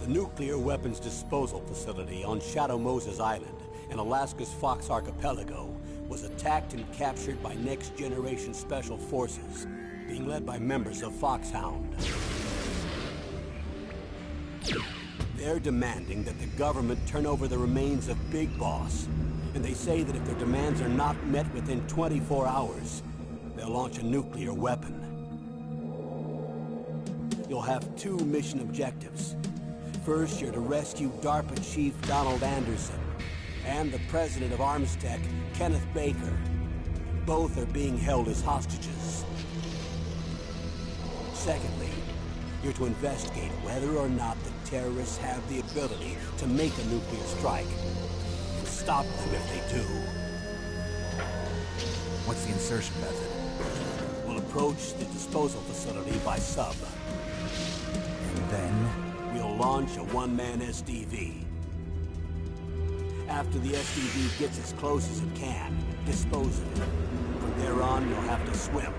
nuclear weapons disposal facility on Shadow Moses Island in Alaska's Fox Archipelago was attacked and captured by next-generation special forces, being led by members of Foxhound. They're demanding that the government turn over the remains of Big Boss, and they say that if their demands are not met within 24 hours, they'll launch a nuclear weapon. You'll have two mission objectives. First, you're to rescue DARPA Chief Donald Anderson and the president of Armstech, Kenneth Baker. Both are being held as hostages. Secondly, you're to investigate whether or not the terrorists have the ability to make a nuclear strike, and stop them if they do. What's the insertion method? We'll approach the disposal facility by sub. And then? We'll launch a one-man SDV. After the SDV gets as close as it can, dispose of it. From there on, you'll have to swim.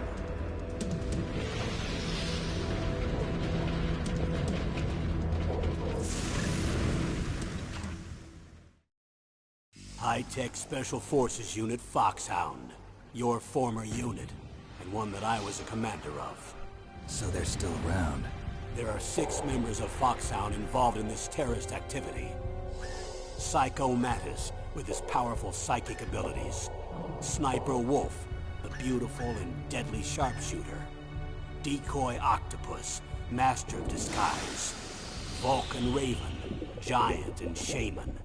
High-Tech Special Forces Unit Foxhound. Your former unit, and one that I was a commander of. So they're still around. There are 6 members of Foxhound involved in this terrorist activity. Psycho Mattis, with his powerful psychic abilities. Sniper Wolf, the beautiful and deadly sharpshooter. Decoy Octopus, master of disguise. Vulcan Raven, giant and shaman.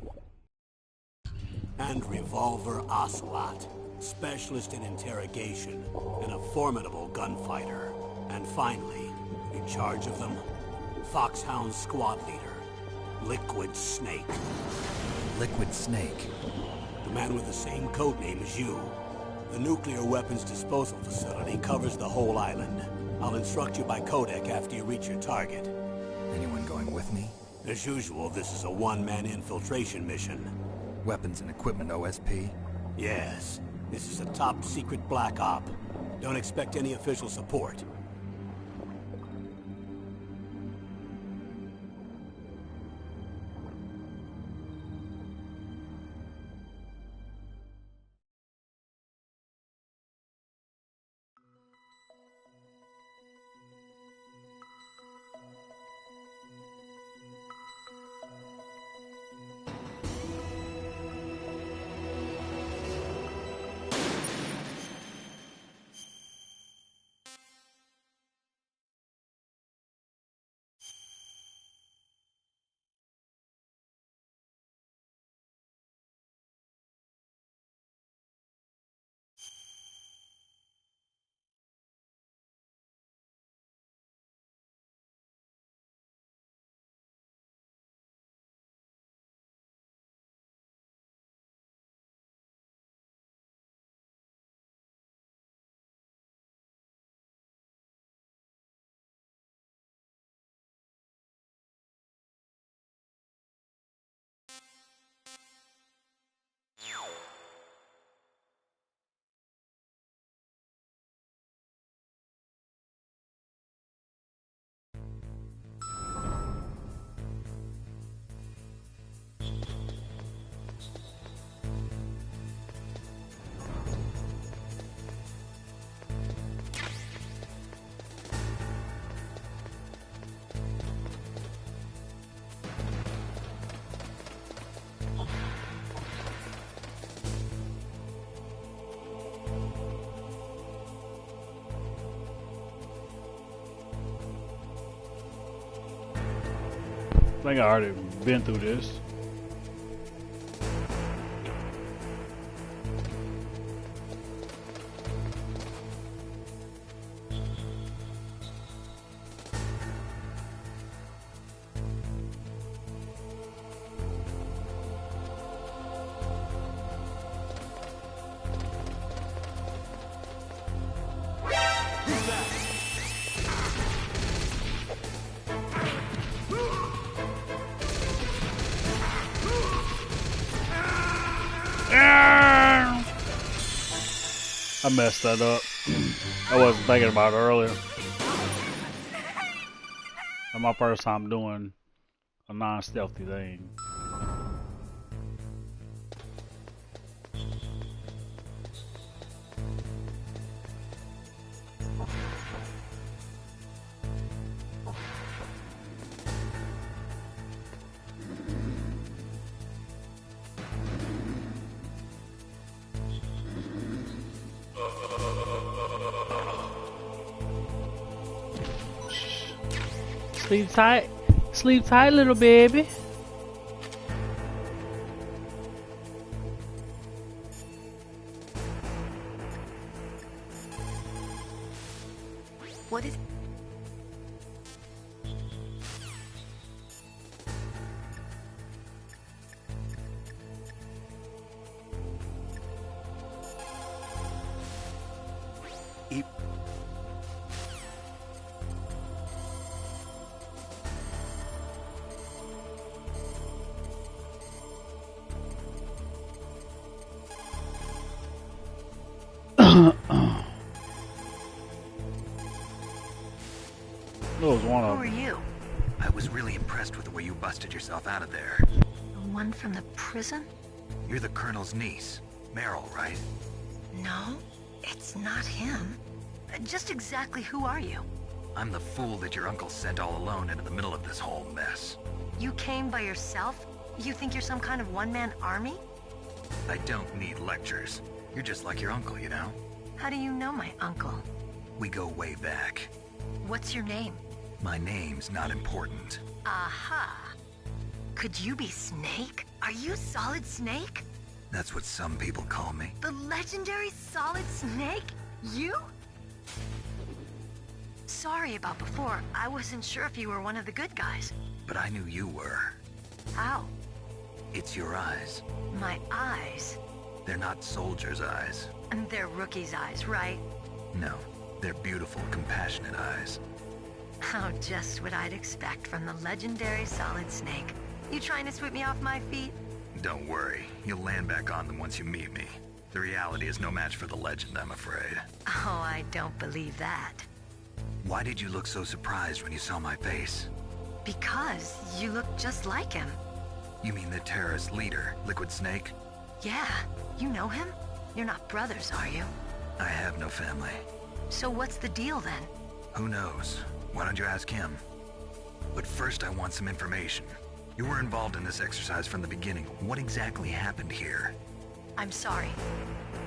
And Revolver Ocelot, specialist in interrogation and a formidable gunfighter. And finally, in charge of them, Foxhound squad leader, Liquid Snake. Liquid Snake? The man with the same codename as you. The nuclear weapons disposal facility covers the whole island. I'll instruct you by codec after you reach your target. Anyone going with me? As usual, this is a one-man infiltration mission. Weapons and equipment OSP? Yes. This is a top-secret black op. Don't expect any official support. I think I already been through this. I messed that up. I wasn't thinking about it earlier. That's my first time doing a non-stealthy thing. Sleep tight, little baby. What is... Who are you? I was really impressed with the way you busted yourself out of there. The one from the prison? You're the Colonel's niece, Meryl, right? No, it's not him. Just exactly who are you? I'm the fool that your uncle sent all alone into the middle of this whole mess. You came by yourself? You think you're some kind of one-man army? I don't need lectures. You're just like your uncle, you know? How do you know my uncle? We go way back. What's your name? My name's not important. Aha. Could you be Snake? Are you Solid Snake? That's what some people call me. The legendary Solid Snake? You? Sorry about before. I wasn't sure if you were one of the good guys. But I knew you were. How? It's your eyes. My eyes? They're not soldiers' eyes. And they're rookies' eyes, right? No, they're beautiful, compassionate eyes. Oh, just what I'd expect from the legendary Solid Snake. You trying to sweep me off my feet? Don't worry, you'll land back on them once you meet me. The reality is no match for the legend, I'm afraid. Oh, I don't believe that. Why did you look so surprised when you saw my face? Because you look just like him. You mean the terrorist leader, Liquid Snake? Yeah, you know him? You're not brothers, are you? I have no family. So what's the deal then? Who knows? Why don't you ask him? But first I want some information. You were involved in this exercise from the beginning. What exactly happened here? I'm sorry.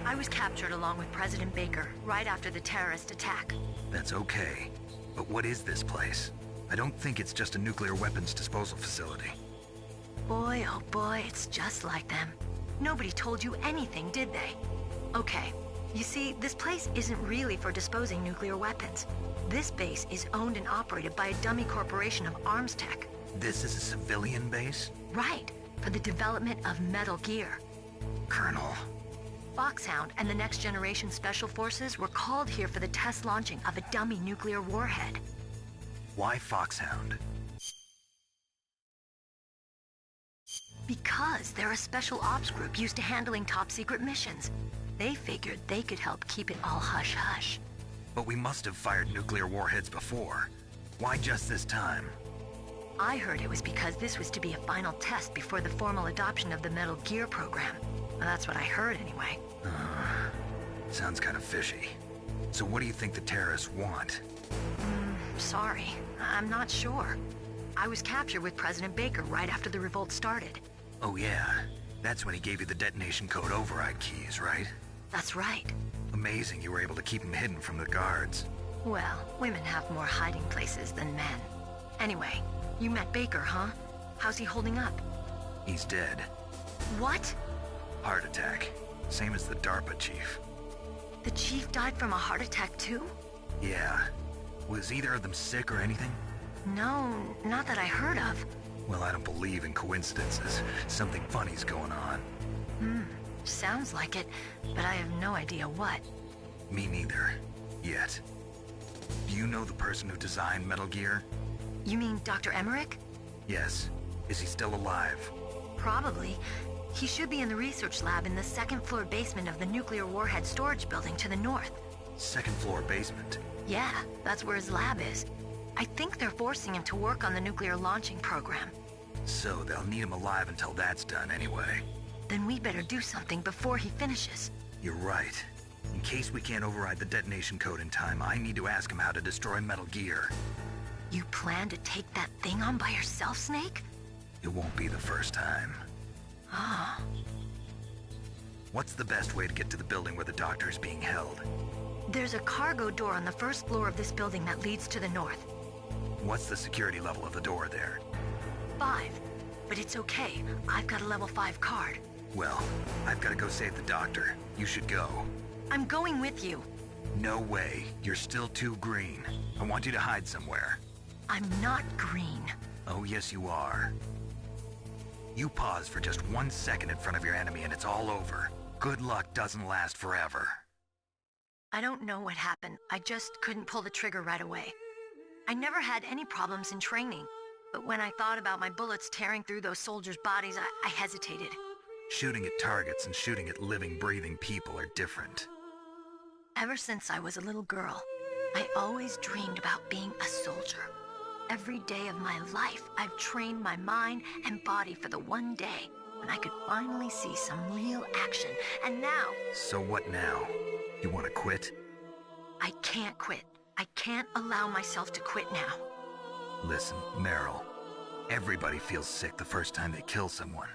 I was captured along with President Baker right after the terrorist attack. That's okay. But what is this place? I don't think it's just a nuclear weapons disposal facility. Boy, oh boy, it's just like them. Nobody told you anything, did they? Okay, you see, this place isn't really for disposing nuclear weapons. This base is owned and operated by a dummy corporation of arms tech. This is a civilian base? Right, for the development of Metal Gear. Colonel. Foxhound and the Next Generation Special Forces were called here for the test launching of a dummy nuclear warhead. Why Foxhound? Because they're a special ops group used to handling top-secret missions. They figured they could help keep it all hush-hush. But we must have fired nuclear warheads before. Why just this time? I heard it was because this was to be a final test before the formal adoption of the Metal Gear program. Well, that's what I heard anyway. Sounds kind of fishy. So what do you think the terrorists want? Sorry, I'm not sure. I was captured with President Baker right after the revolt started. Oh yeah, that's when he gave you the detonation code override keys, right? That's right. Amazing you were able to keep him hidden from the guards. Well, women have more hiding places than men. Anyway, you met Baker, huh? How's he holding up? He's dead. What? Heart attack. Same as the DARPA chief. The chief died from a heart attack too? Yeah. Was either of them sick or anything? No, not that I heard of. Well, I don't believe in coincidences. Something funny's going on. Sounds like it, but I have no idea what. Me neither. Yet. Do you know the person who designed Metal Gear? You mean Dr. Emmerich? Yes. Is he still alive? Probably. He should be in the research lab in the second-floor basement of the nuclear warhead storage building to the north. Second floor basement? Yeah, that's where his lab is. I think they're forcing him to work on the nuclear launching program. So they'll need him alive until that's done anyway. Then we better do something before he finishes. You're right. In case we can't override the detonation code in time, I need to ask him how to destroy Metal Gear. You plan to take that thing on by yourself, Snake? It won't be the first time. Ah. What's the best way to get to the building where the doctor is being held? There's a cargo door on the first floor of this building that leads to the north. What's the security level of the door there? 5. But it's okay. I've got a level 5 card. Well, I've got to go save the doctor. You should go. I'm going with you. No way. You're still too green. I want you to hide somewhere. I'm not green. Oh, yes you are. You pause for just 1 second in front of your enemy and it's all over. Good luck doesn't last forever. I don't know what happened. I just couldn't pull the trigger right away. I never had any problems in training, but when I thought about my bullets tearing through those soldiers' bodies, I hesitated. Shooting at targets and shooting at living, breathing people are different. Ever since I was a little girl, I always dreamed about being a soldier. Every day of my life, I've trained my mind and body for the one day when I could finally see some real action, and now... So what now? You want to quit? I can't quit. I can't allow myself to quit now. Listen, Meryl. Everybody feels sick the first time they kill someone.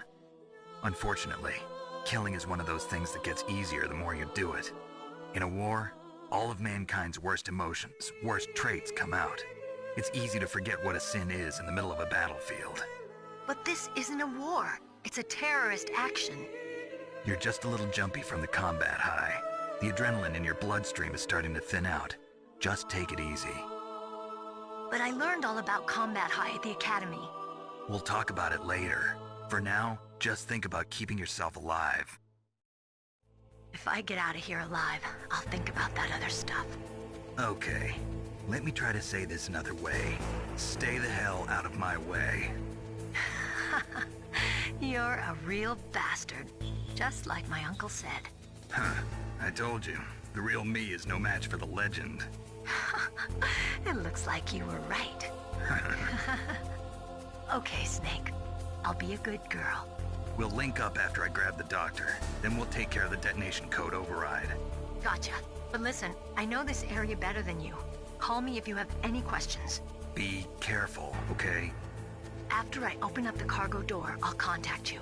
Unfortunately, killing is one of those things that gets easier the more you do it. In a war, all of mankind's worst emotions, worst traits come out. It's easy to forget what a sin is in the middle of a battlefield. But this isn't a war. It's a terrorist action. You're just a little jumpy from the combat high. The adrenaline in your bloodstream is starting to thin out. Just take it easy. But I learned all about combat high at the academy. We'll talk about it later. For now, just think about keeping yourself alive. If I get out of here alive, I'll think about that other stuff. Okay. Let me try to say this another way. Stay the hell out of my way. You're a real bastard. Just like my uncle said. Huh. I told you. The real me is no match for the legend. It looks like you were right. Okay, Snake. I'll be a good girl. We'll link up after I grab the doctor. Then we'll take care of the detonation code override. Gotcha. But listen, I know this area better than you. Call me if you have any questions. Be careful, okay? After I open up the cargo door, I'll contact you.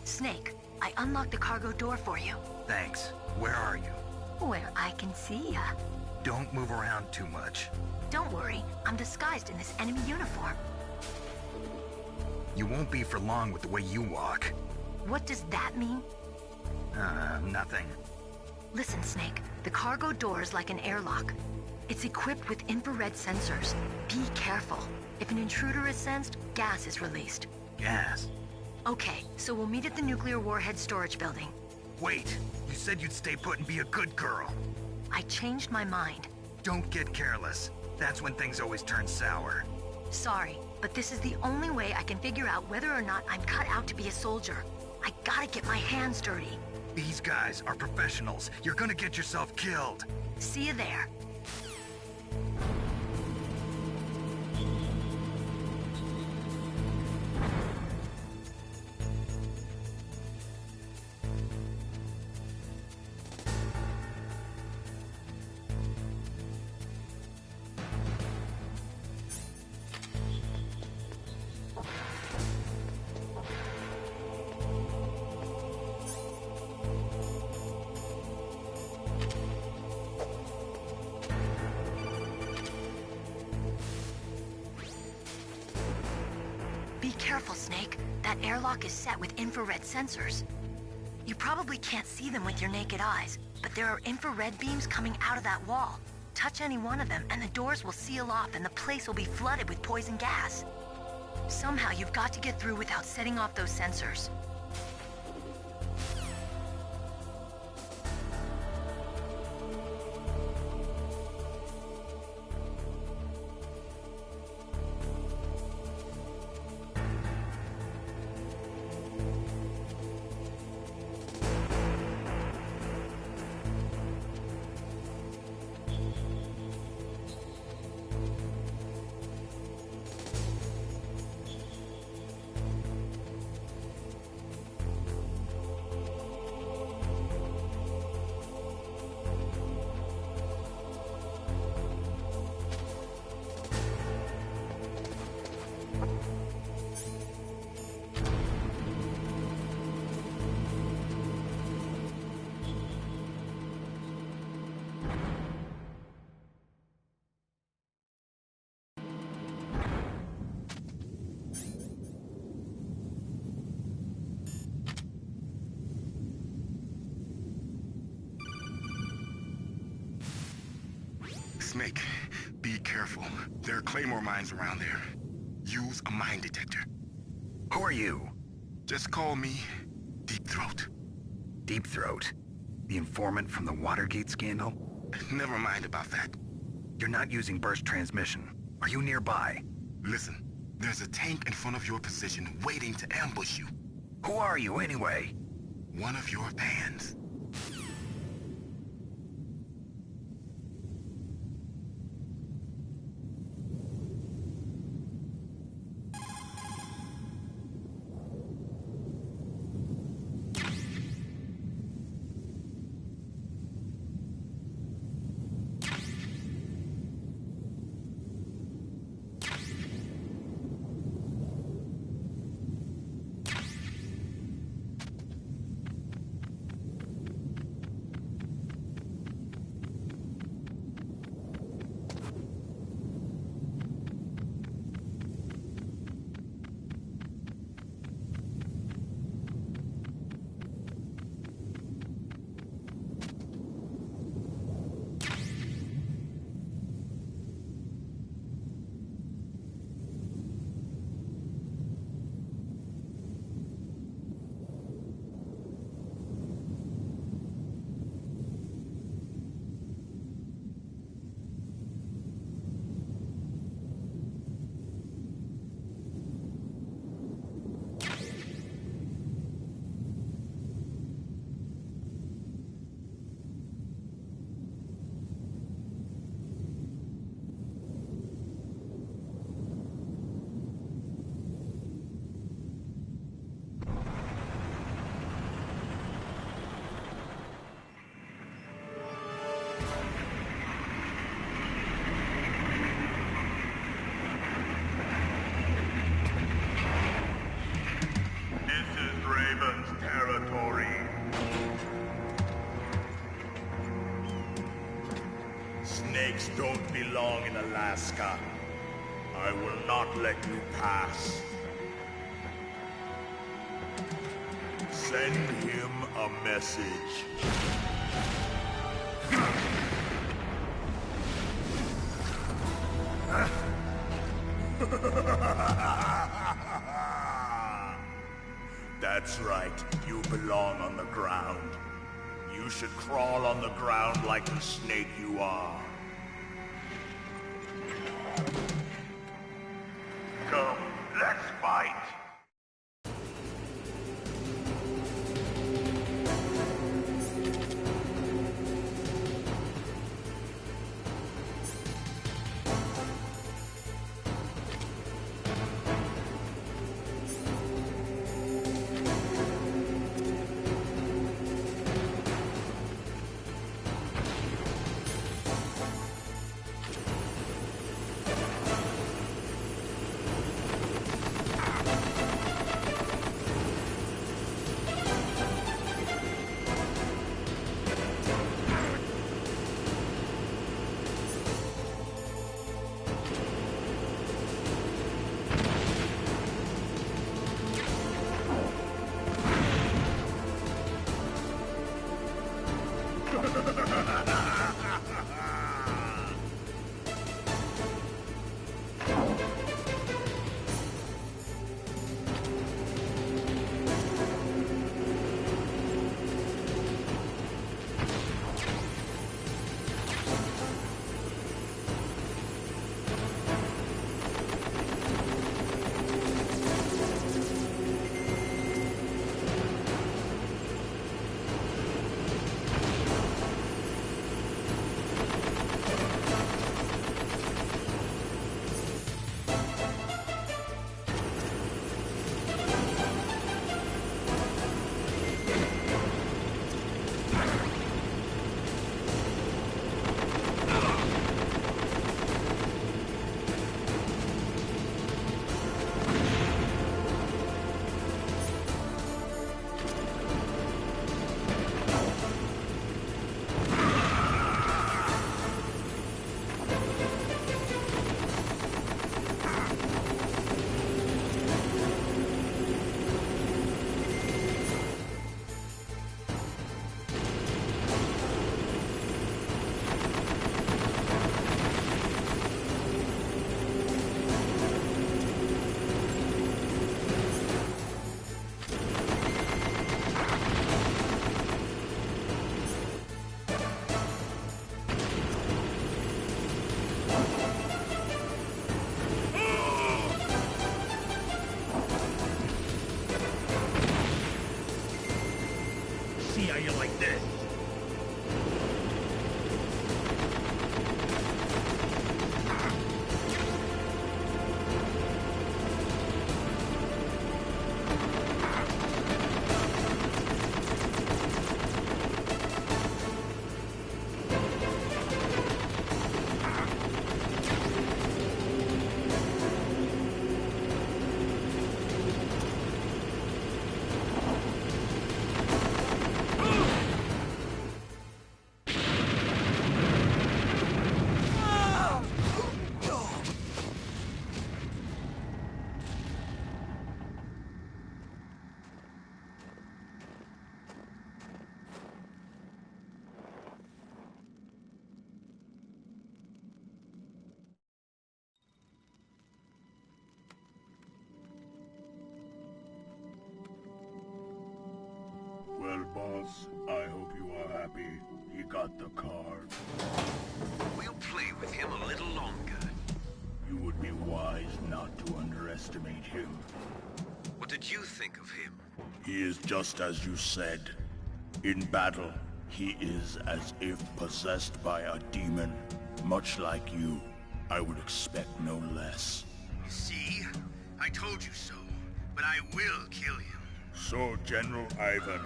Snake, I unlocked the cargo door for you. Thanks. Where are you? Where I can see ya. Don't move around too much. Don't worry, I'm disguised in this enemy uniform. You won't be for long with the way you walk. What does that mean? Nothing. Listen, Snake, the cargo door is like an airlock. It's equipped with infrared sensors. Be careful. If an intruder is sensed, gas is released. Gas? Okay, so we'll meet at the nuclear warhead storage building. Wait, you said you'd stay put and be a good girl. I changed my mind. Don't get careless. That's when things always turn sour. Sorry, but this is the only way I can figure out whether or not I'm cut out to be a soldier. I gotta get my hands dirty. These guys are professionals. You're gonna get yourself killed. See you there. Snake. That airlock is set with infrared sensors. You probably can't see them with your naked eyes, but there are infrared beams coming out of that wall. Touch any one of them, and the doors will seal off and the place will be flooded with poison gas. Somehow you've got to get through without setting off those sensors. Snake, be careful. There are Claymore mines around there. Use a mine detector. Who are you? Just call me Deep Throat. Deep Throat? The informant from the Watergate scandal? Never mind about that. You're not using burst transmission. Are you nearby? Listen, there's a tank in front of your position waiting to ambush you. Who are you, anyway? One of your fans. Snakes don't belong in Alaska. I will not let you pass. Send him a message. That's right. You belong on the ground. You should crawl on the ground like the snake you are. Come, let's fight! how you like this. Well, boss, I hope you are happy. He got the card. We'll play with him a little longer. You would be wise not to underestimate him. What did you think of him? He is just as you said. In battle, he is as if possessed by a demon. Much like you, I would expect no less. See? I told you so. But I will kill him. So, General Ivan,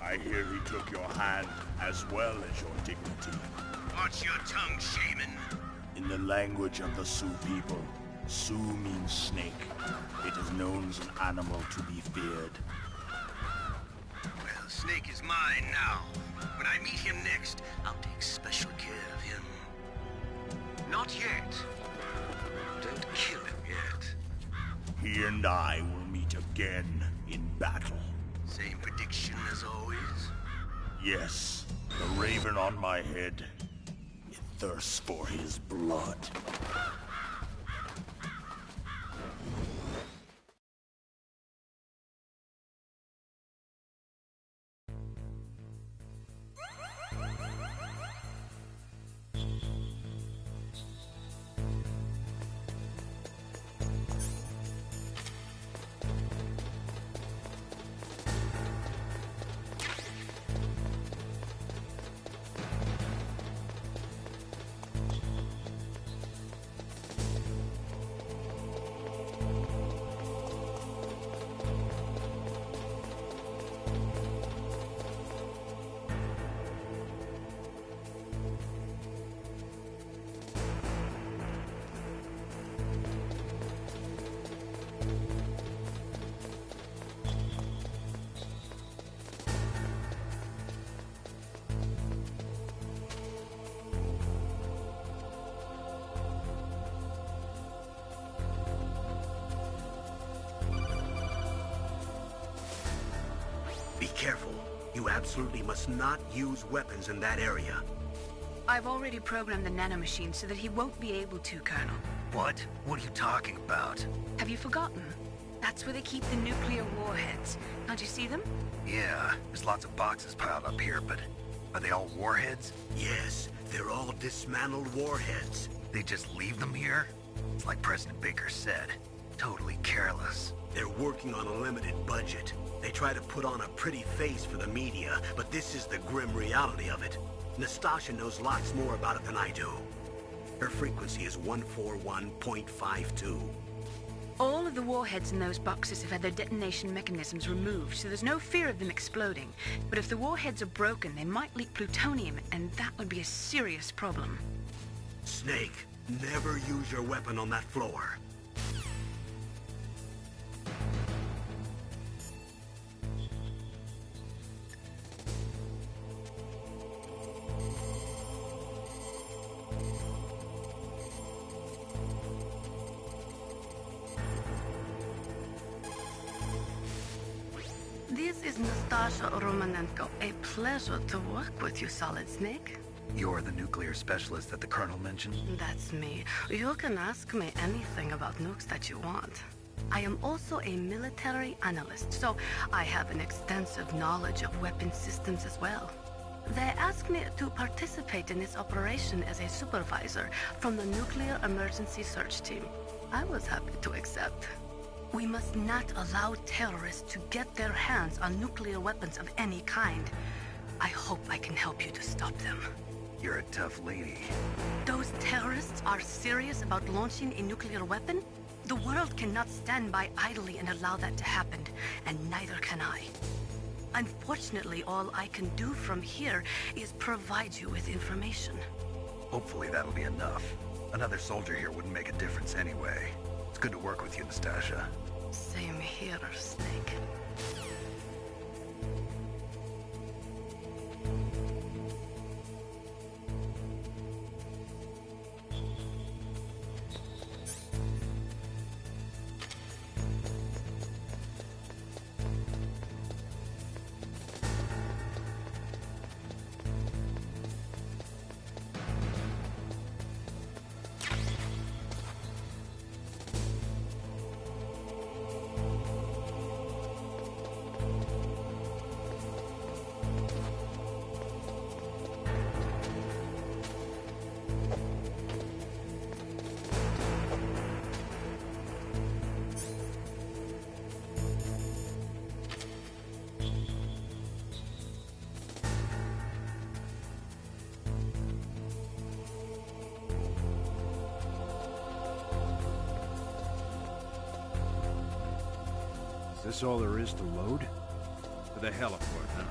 I hear he took your hand as well as your dignity. Watch your tongue, shaman. In the language of the Sioux people, Sioux means snake. It is known as an animal to be feared. Well, Snake is mine now. When I meet him next, I'll take special care of him. Not yet. Don't kill him yet. He and I will meet again in battle. Same prediction as always? Yes, the raven on my head. It thirsts for his blood. Be careful. You absolutely must not use weapons in that area. I've already programmed the nanomachine so that he won't be able to, Colonel. What? What are you talking about? Have you forgotten? That's where they keep the nuclear warheads. Can't you see them? Yeah, there's lots of boxes piled up here, but are they all warheads? Yes, they're all dismantled warheads. They just leave them here? It's like President Baker said. Totally careless. They're working on a limited budget. They try to put on a pretty face for the media, but this is the grim reality of it. Nastasha knows lots more about it than I do. Her frequency is 141.52. All of the warheads in those boxes have had their detonation mechanisms removed, so there's no fear of them exploding. But if the warheads are broken, they might leak plutonium, and that would be a serious problem. Snake, never use your weapon on that floor. This is Nastasha Romanenko. A pleasure to work with you, Solid Snake. You're the nuclear specialist that the Colonel mentioned? That's me. You can ask me anything about nukes that you want. I am also a military analyst, so I have an extensive knowledge of weapon systems as well. They asked me to participate in this operation as a supervisor from the Nuclear Emergency Search Team. I was happy to accept. We must not allow terrorists to get their hands on nuclear weapons of any kind. I hope I can help you to stop them. You're a tough lady. Those terrorists are serious about launching a nuclear weapon? The world cannot stand by idly and allow that to happen, and neither can I. Unfortunately, all I can do from here is provide you with information. Hopefully that'll be enough. Another soldier here wouldn't make a difference anyway. It's good to work with you, Nastasha. Same here, Snake. Is this all there is to load? To the heliport, huh?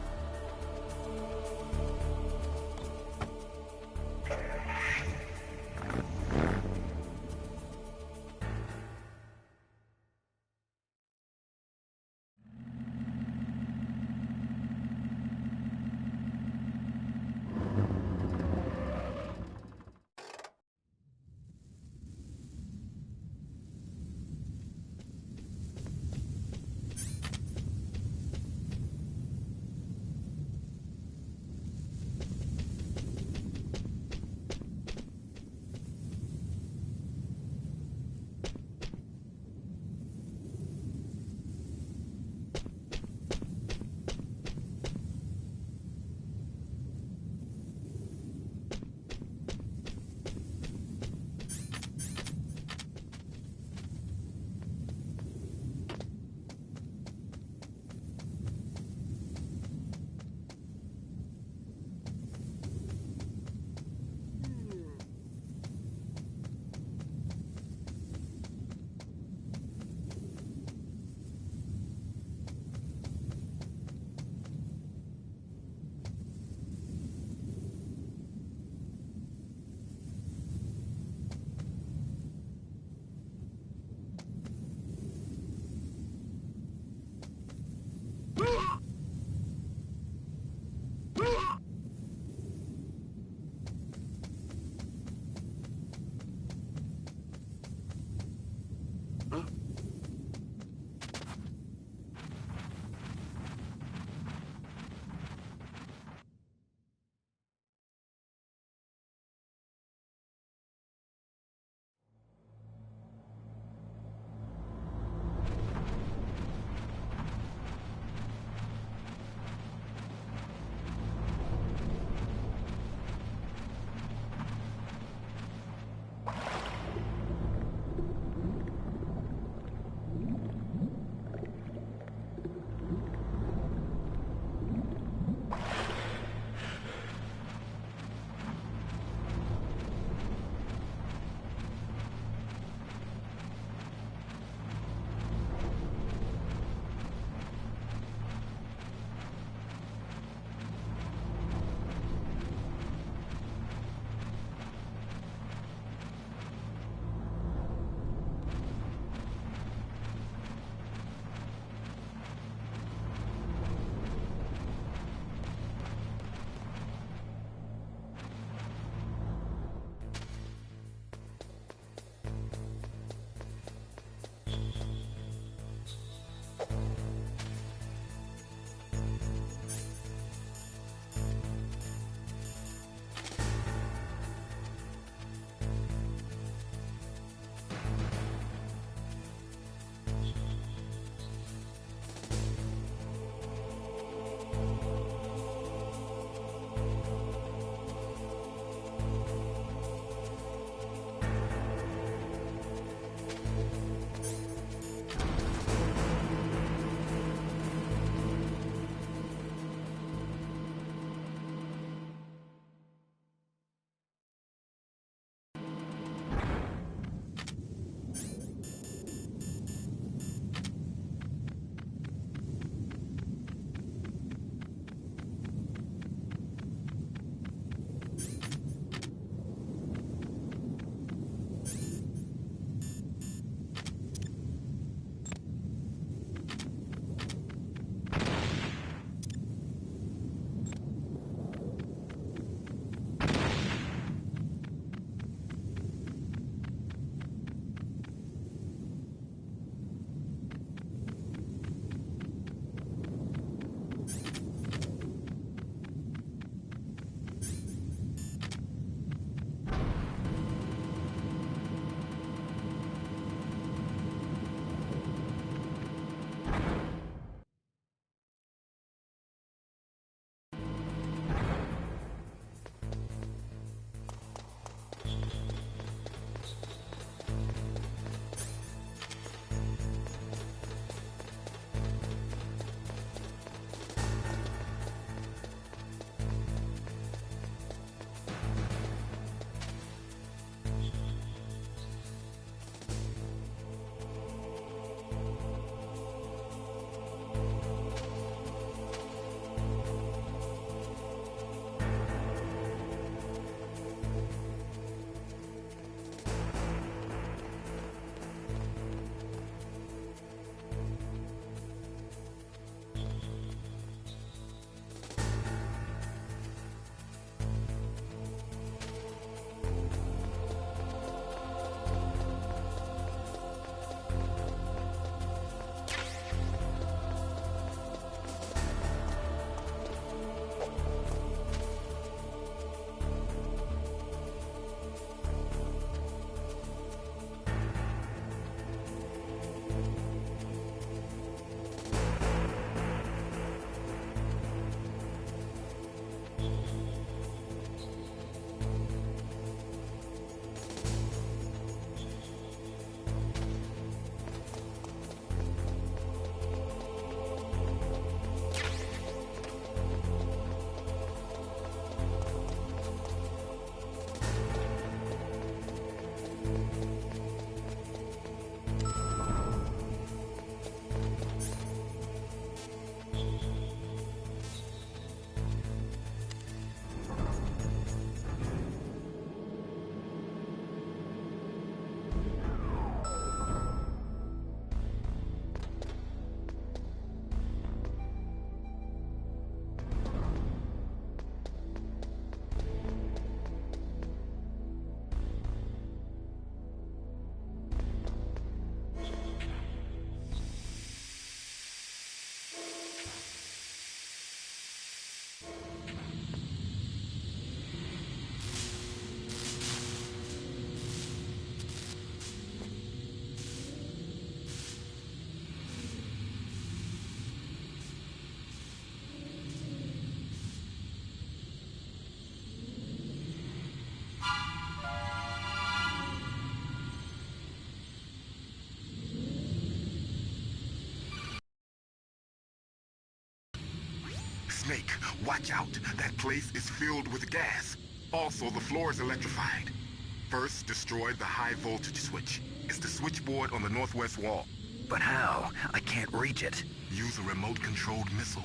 Snake, watch out. That place is filled with gas. Also, the floor is electrified. First, destroy the high voltage switch. It's the switchboard on the northwest wall. But how? I can't reach it. Use a remote-controlled missile.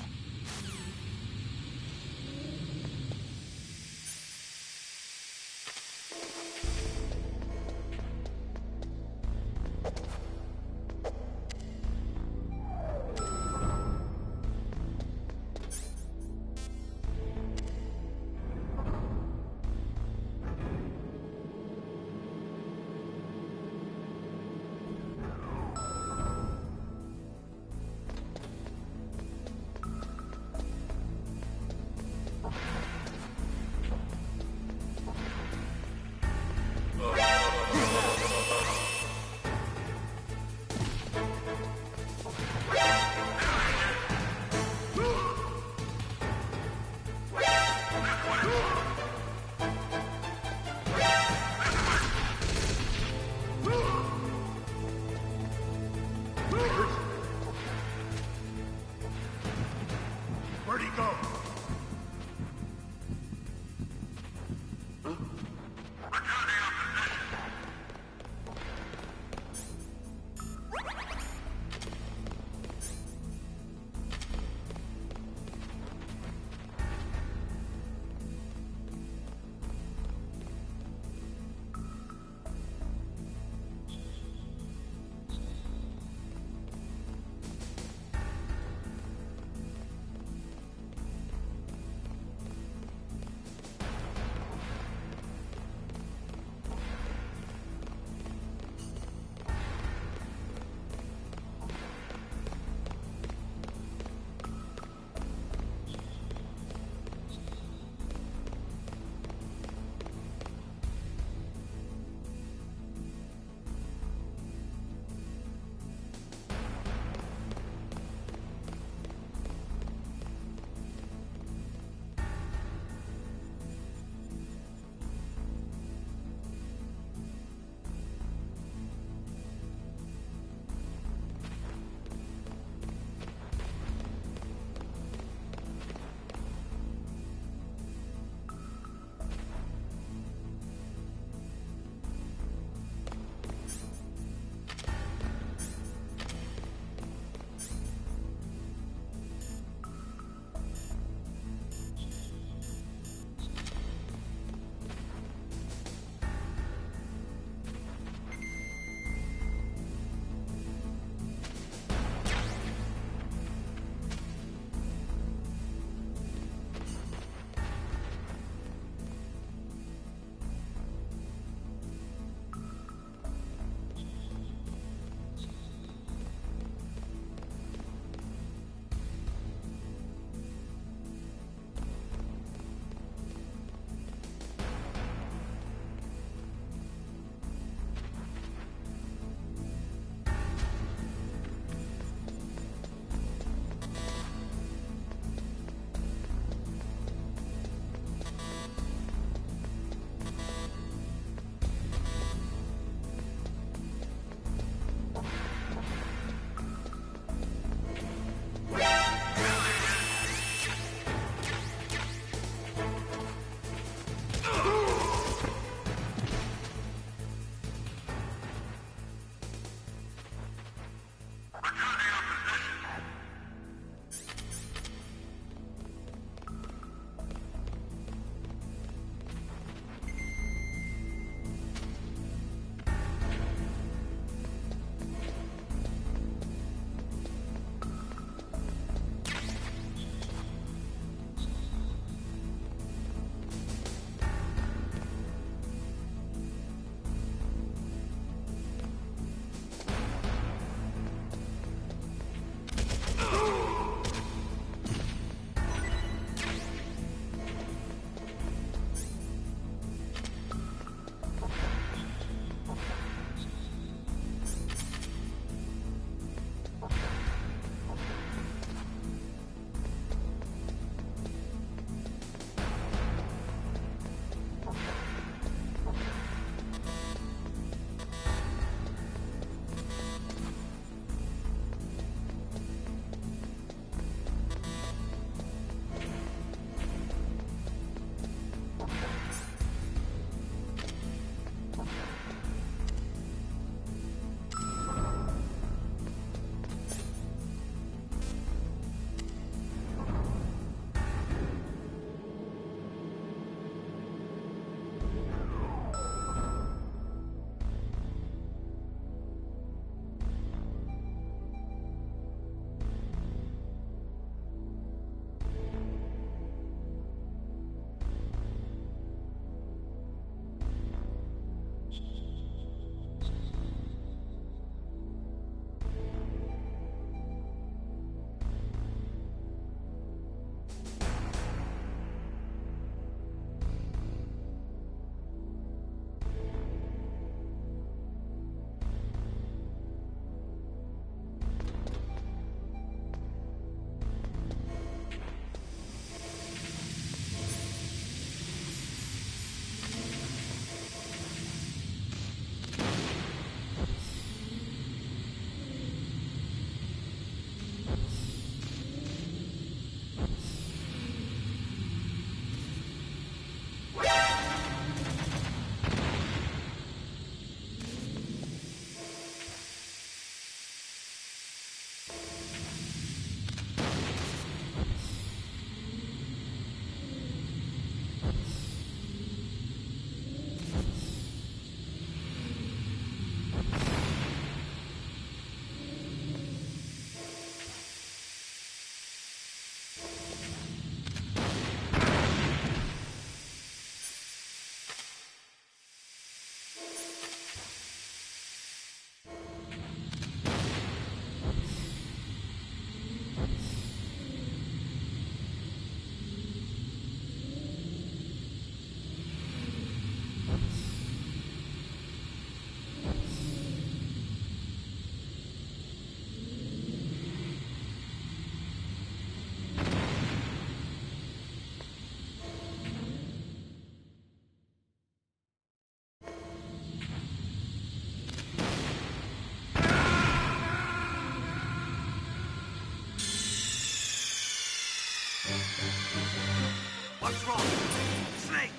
Where'd he go? fuck's wrong? Snake!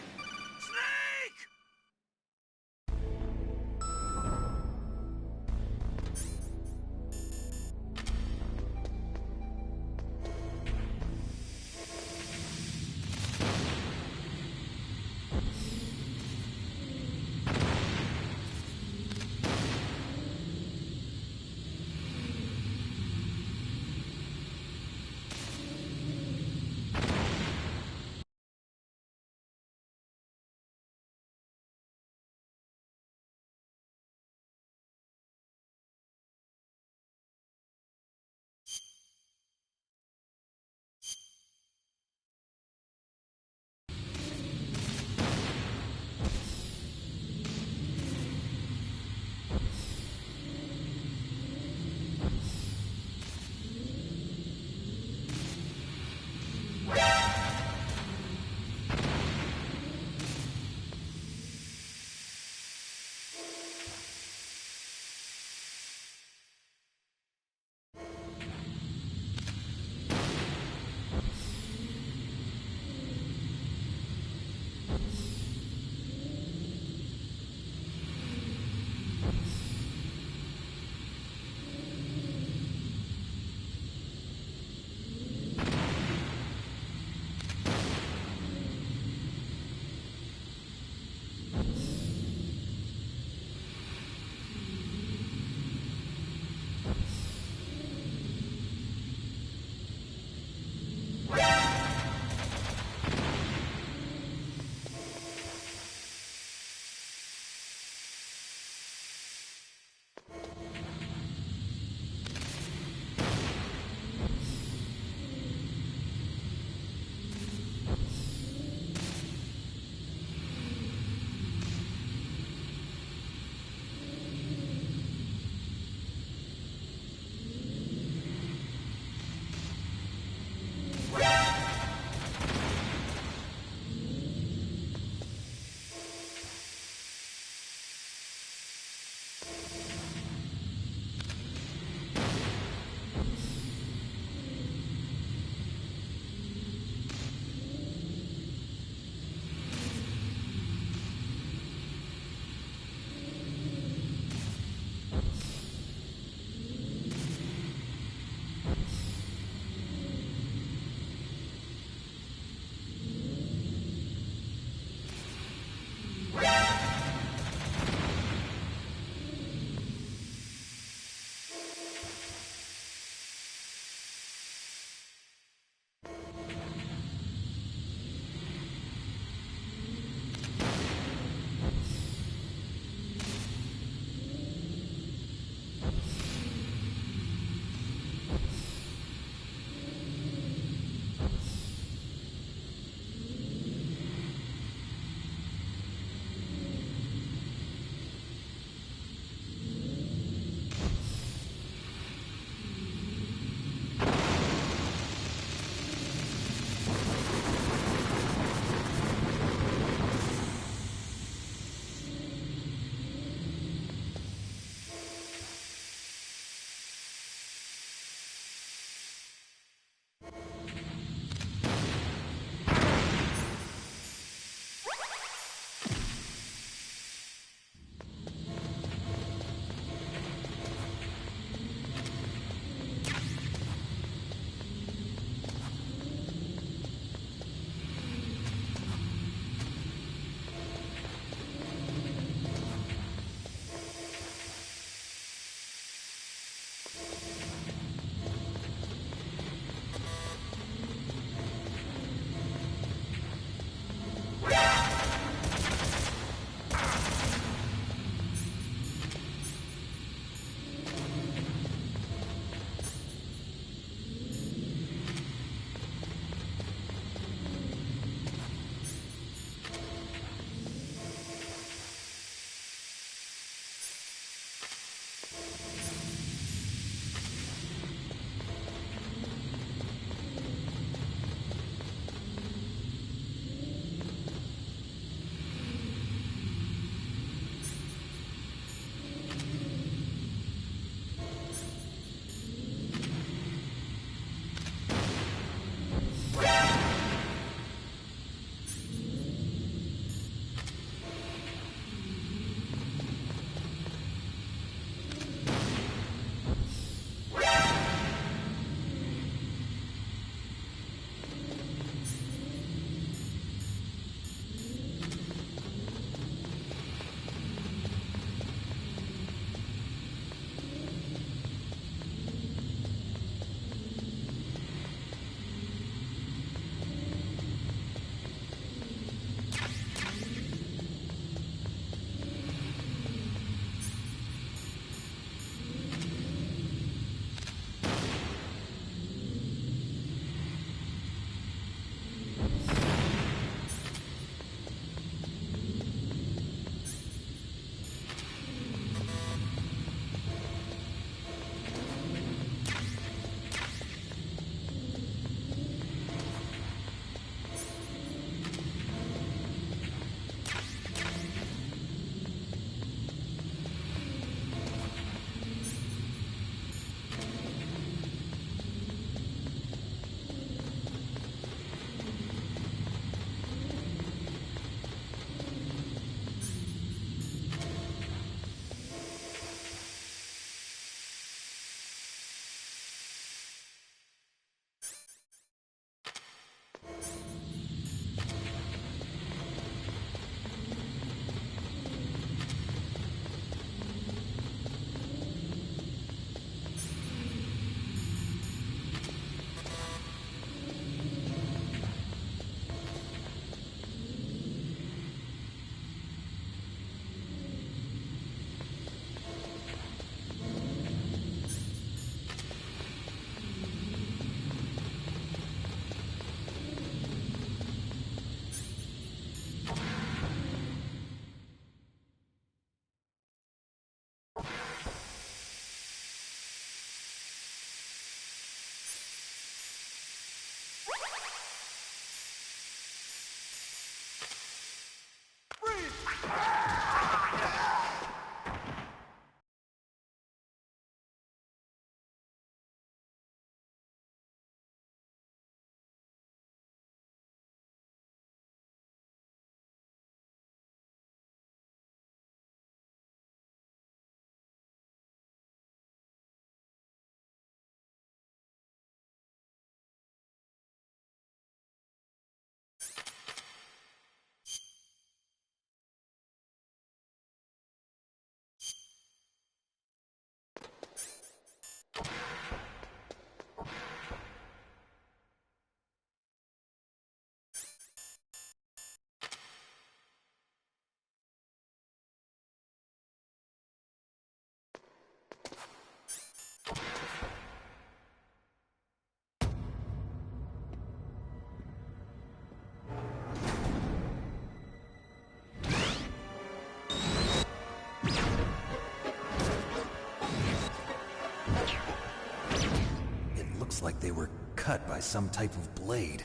Like they were cut by some type of blade.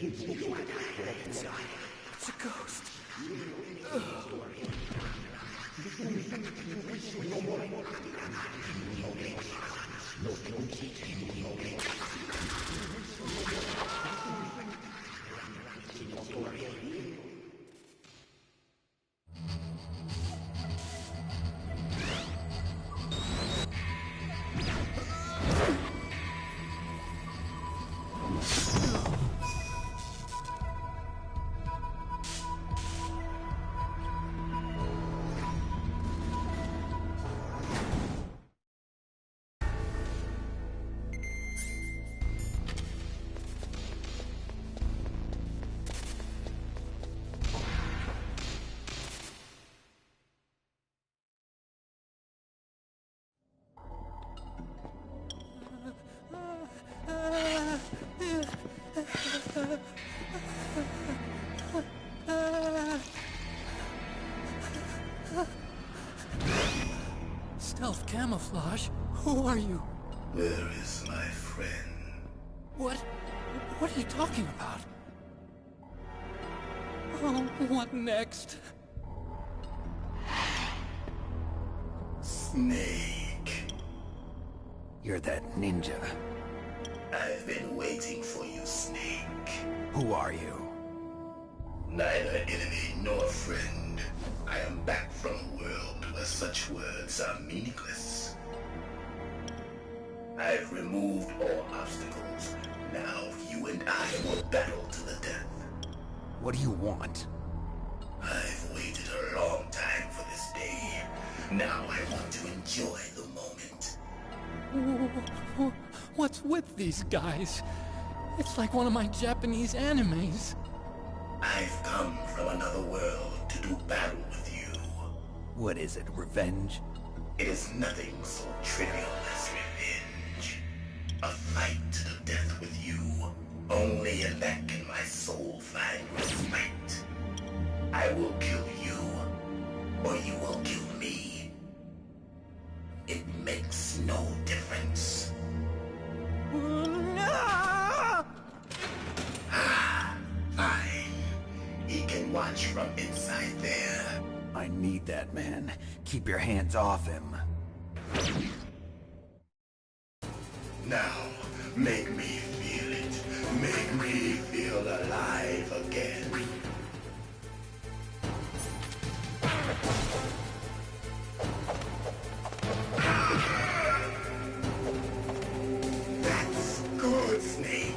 It's a ghost. Stealth camouflage? Who are you? Where is my friend? What are you talking about? Oh, what next? Snake. You're that ninja. I've been waiting for you, Snake. Who are you? Neither enemy nor friend. I am back from a world where such words are meaningless. I've removed all obstacles. Now you and I will battle to the death. What do you want? I've waited a long time for this day. Now I want to enjoy the moment. What's with these guys? It's like one of my Japanese animes. I've come from another world to do battle with you. What is it, revenge? It is nothing so trivial as revenge. A fight to the death with you. Only in that can my soul find respite. I will kill you, or you will kill me. It makes no difference. Fine. He can watch from inside there. I need that man. Keep your hands off him. Now, make me feel it. Make me feel alive again. That's good, Snake.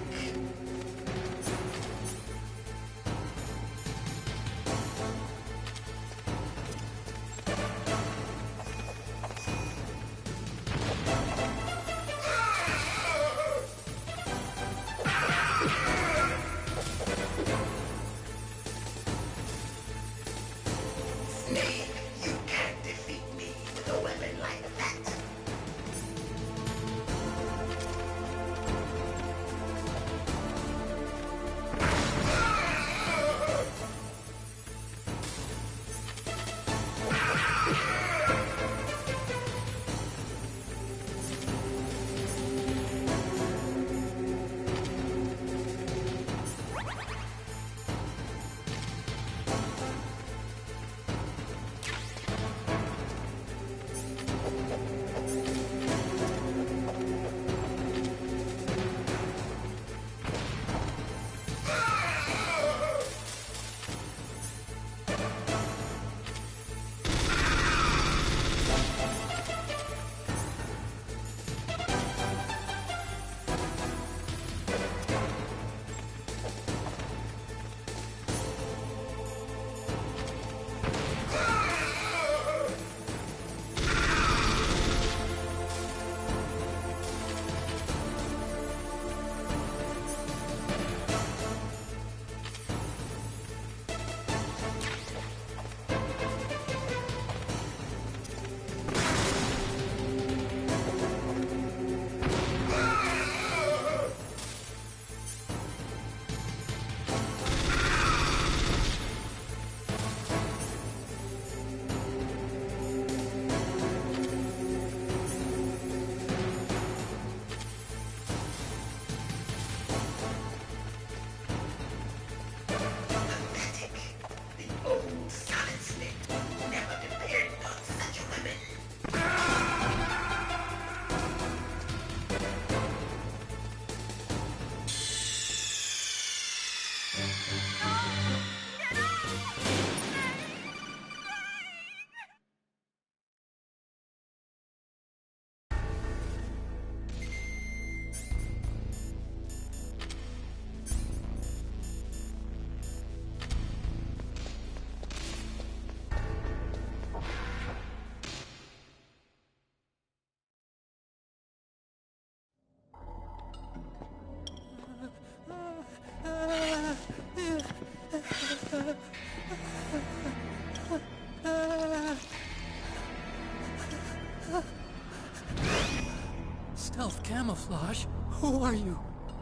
Stealth camouflage? Who are you?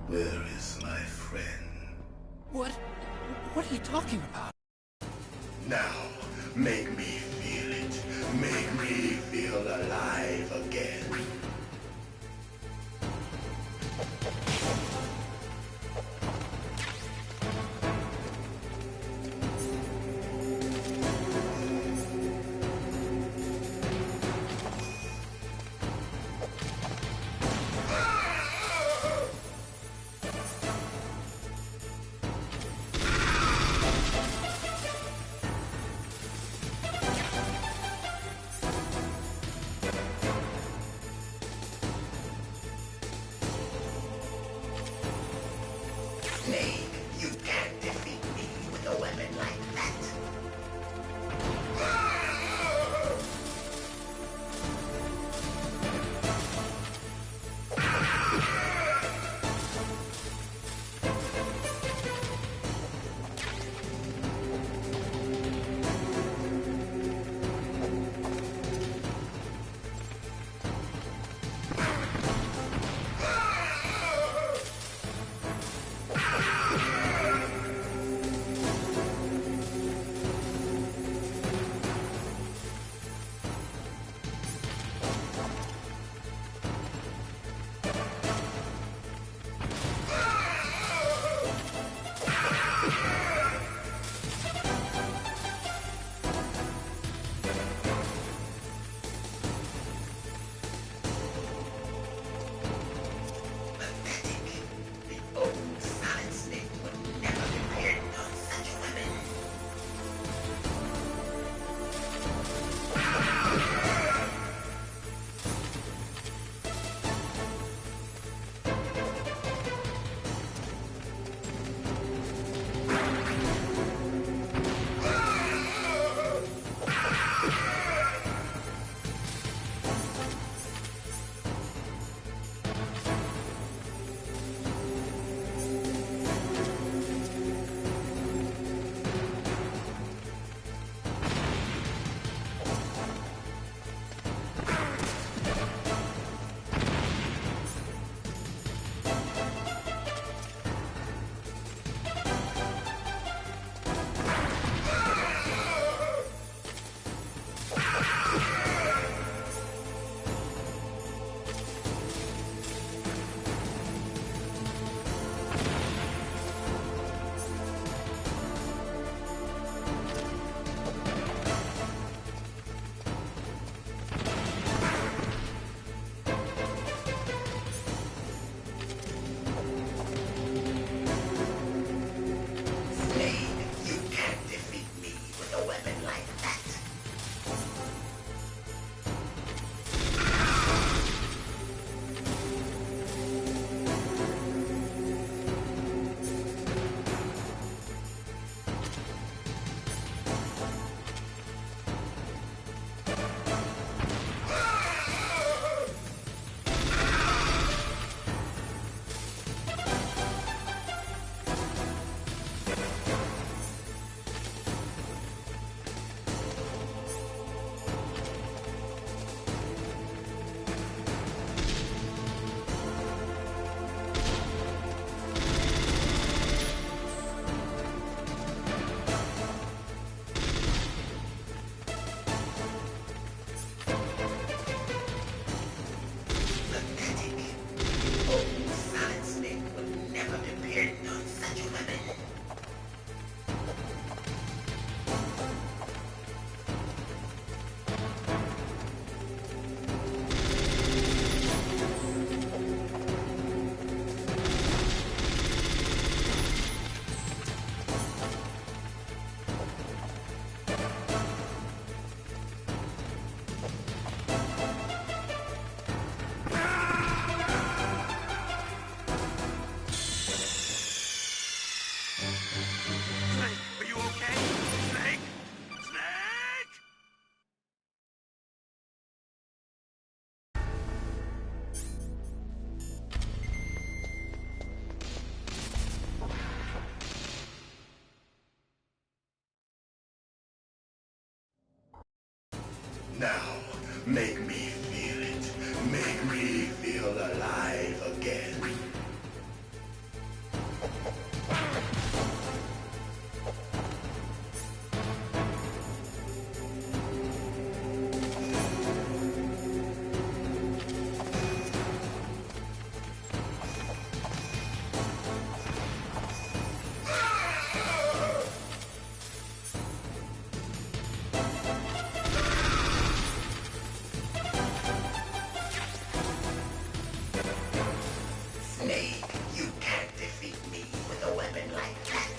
Where is my friend? What are you talking about? Now, make me feel it. Make me feel alive again. Make me feel it. Make me feel alive again. Snake, you can't defeat me with a weapon like that.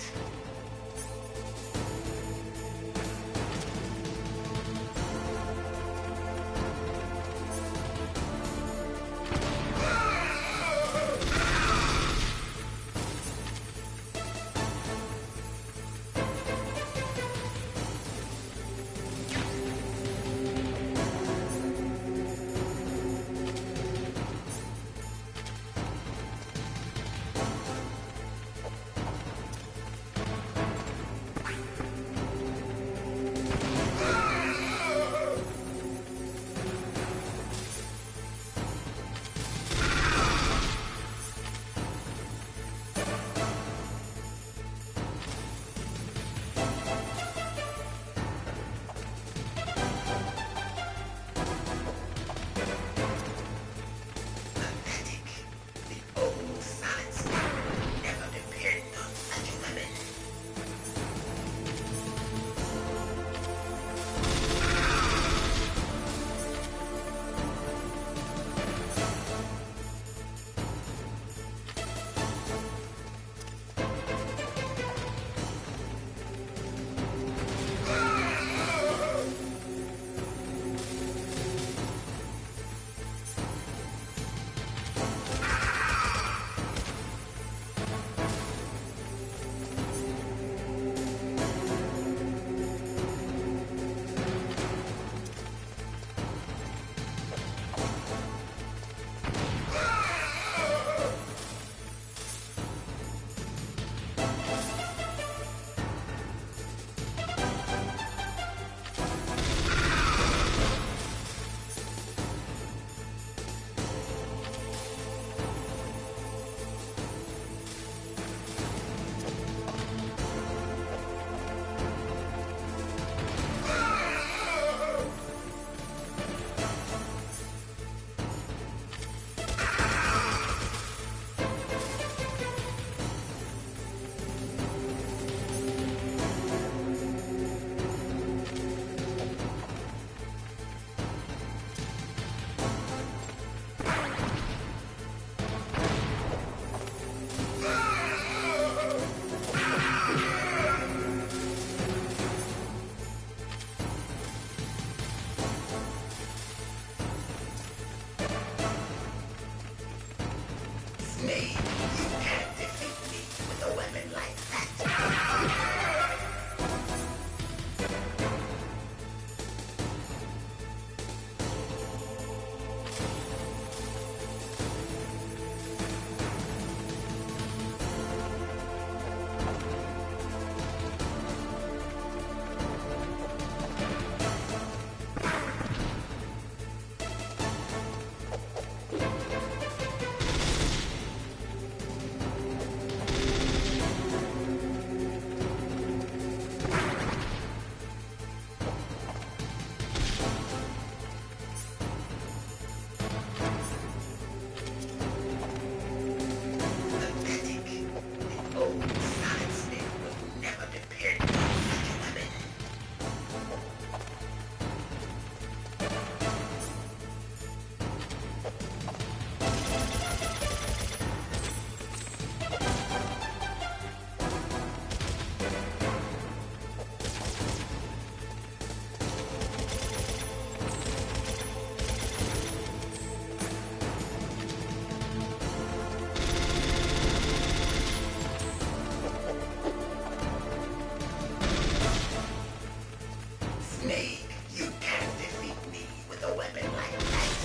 Snake, you can't defeat me with a weapon like that.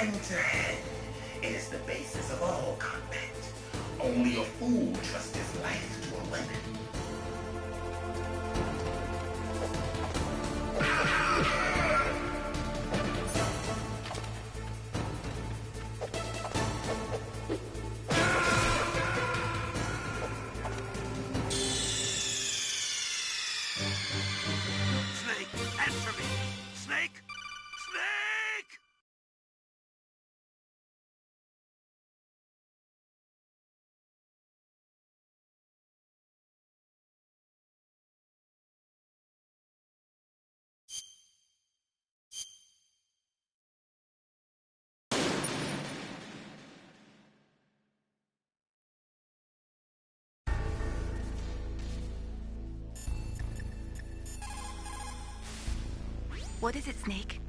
Enter-head. It is the basis of all combat. Only a fool trusts his life to a weapon. Snake, answer me! Snake! Snake! What is it, Snake?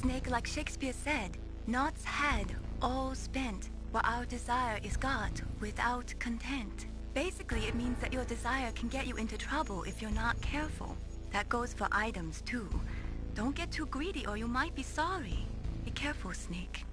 Snake, like Shakespeare said, naught's had, all spent, while our desire is got without content. Basically, it means that your desire can get you into trouble if you're not careful. That goes for items, too. Don't get too greedy or you might be sorry. Be careful, Snake.